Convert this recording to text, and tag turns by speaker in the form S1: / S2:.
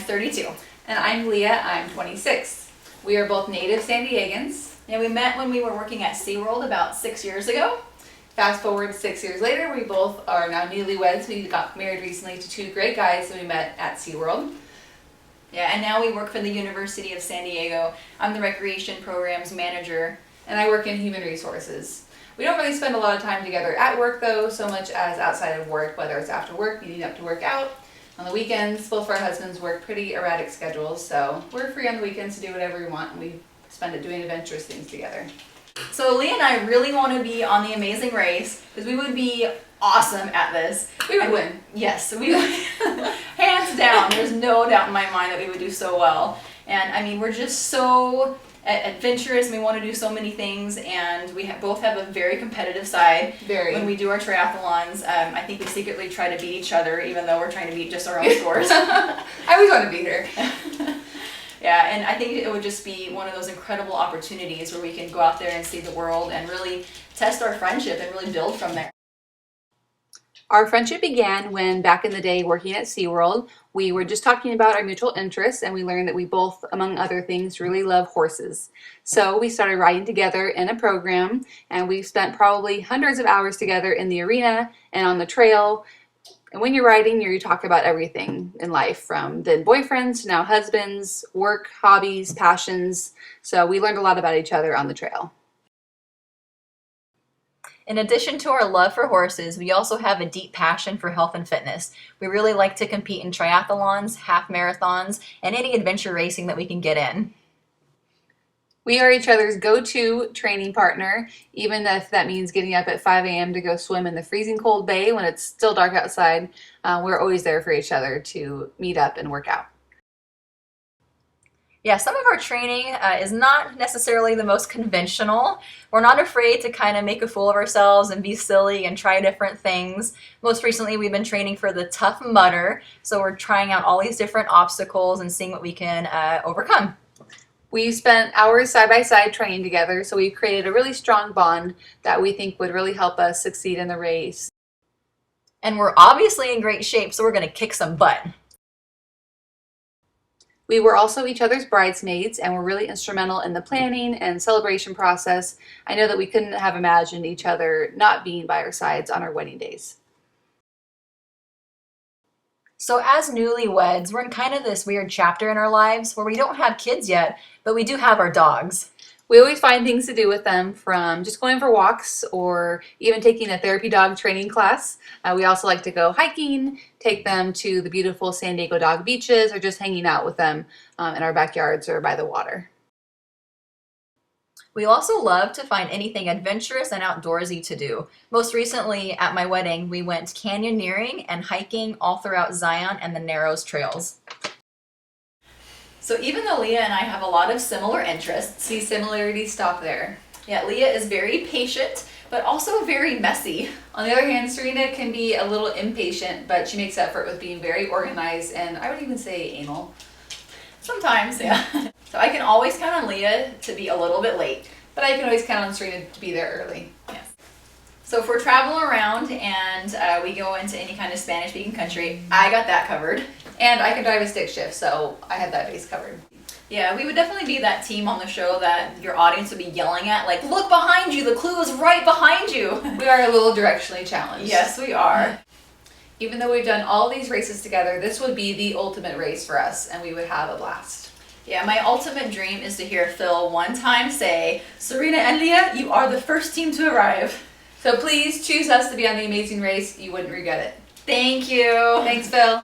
S1: 32.
S2: And I'm Leah, I'm 26. We are both native San Diegans.
S1: And we met when we were working at SeaWorld about 6 years ago.
S2: Fast forward 6 years later, we both are now newlyweds. We got married recently to two great guys that we met at SeaWorld.
S1: Yeah, and now we work for the University of San Diego. I'm the recreation programs manager.
S2: And I work in human resources. We don't really spend a lot of time together at work though, so much as outside of work, whether it's after work, meeting up to work out. On the weekends, both of our husbands work pretty erratic schedules, so we're free on the weekends to do whatever we want, and we spend it doing adventurous things together.
S1: So Leah and I really want to be on The Amazing Race because we would be awesome at this.
S2: We would win.
S1: Yes, we would. Hands down. There's no doubt in my mind that we would do so well. And I mean, we're just so adventurous and we want to do so many things, and we both have a very competitive side.
S2: Very.
S1: When we do our triathlons, I think we secretly try to beat each other even though we're trying to beat just our own scores.
S2: I always want to beat her.
S1: Yeah, and I think it would just be one of those incredible opportunities where we can go out there and see the world and really test our friendship and really build from there.
S2: Our friendship began when, back in the day working at SeaWorld, we were just talking about our mutual interests, and we learned that we both, among other things, really love horses. So we started riding together in a program, and we've spent probably hundreds of hours together in the arena and on the trail. And when you're riding, you talk about everything in life, from then boyfriends to now husbands, work, hobbies, passions. So we learned a lot about each other on the trail.
S1: In addition to our love for horses, we also have a deep passion for health and fitness. We really like to compete in triathlons, half marathons, and any adventure racing that we can get in.
S2: We are each other's go-to training partner, even if that means getting up at 5 a.m. to go swim in the freezing cold bay when it's still dark outside. We're always there for each other to meet up and work out.
S1: Yeah, some of our training is not necessarily the most conventional. We're not afraid to kind of make a fool of ourselves and be silly and try different things. Most recently, we've been training for the Tough Mudder, so we're trying out all these different obstacles and seeing what we can overcome.
S2: We've spent hours side by side training together, so we've created a really strong bond that we think would really help us succeed in the race.
S1: And we're obviously in great shape, so we're going to kick some butt.
S2: We were also each other's bridesmaids and were really instrumental in the planning and celebration process. I know that we couldn't have imagined each other not being by our sides on our wedding days.
S1: So as newlyweds, we're in kind of this weird chapter in our lives where we don't have kids yet, but we do have our dogs.
S2: We always find things to do with them, from just going for walks or even taking a therapy dog training class. We also like to go hiking, take them to the beautiful San Diego dog beaches, or just hanging out with them in our backyards or by the water.
S1: We also love to find anything adventurous and outdoorsy to do. Most recently at my wedding, we went canyoneering and hiking all throughout Zion and the Narrows trails. So even though Leah and I have a lot of similar interests,
S2: See similarities stop there.
S1: yeah, Leah is very patient, but also very messy.
S2: On the other hand, Serena can be a little impatient, but she makes effort with being very organized, and I would even say anal.
S1: Sometimes, yeah. So I can always count on Leah to be a little bit late.
S2: But I can always count on Serena to be there early.
S1: Yes. So if we're traveling around and we go into any kind of Spanish-speaking country, I got that covered.
S2: And I can drive a stick shift, so I have that base covered.
S1: Yeah, we would definitely be that team on the show that your audience would be yelling at, like, look behind you, the clue is right behind you.
S2: We are a little directionally challenged.
S1: Yes, we are.
S2: Even though we've done all these races together, this would be the ultimate race for us, and we would have a blast.
S1: Yeah, my ultimate dream is to hear Phil one time say, Serena and Leah, you are the first team to arrive.
S2: So please choose us to be on The Amazing Race. You wouldn't regret it.
S1: Thank you.
S2: Thanks, Phil.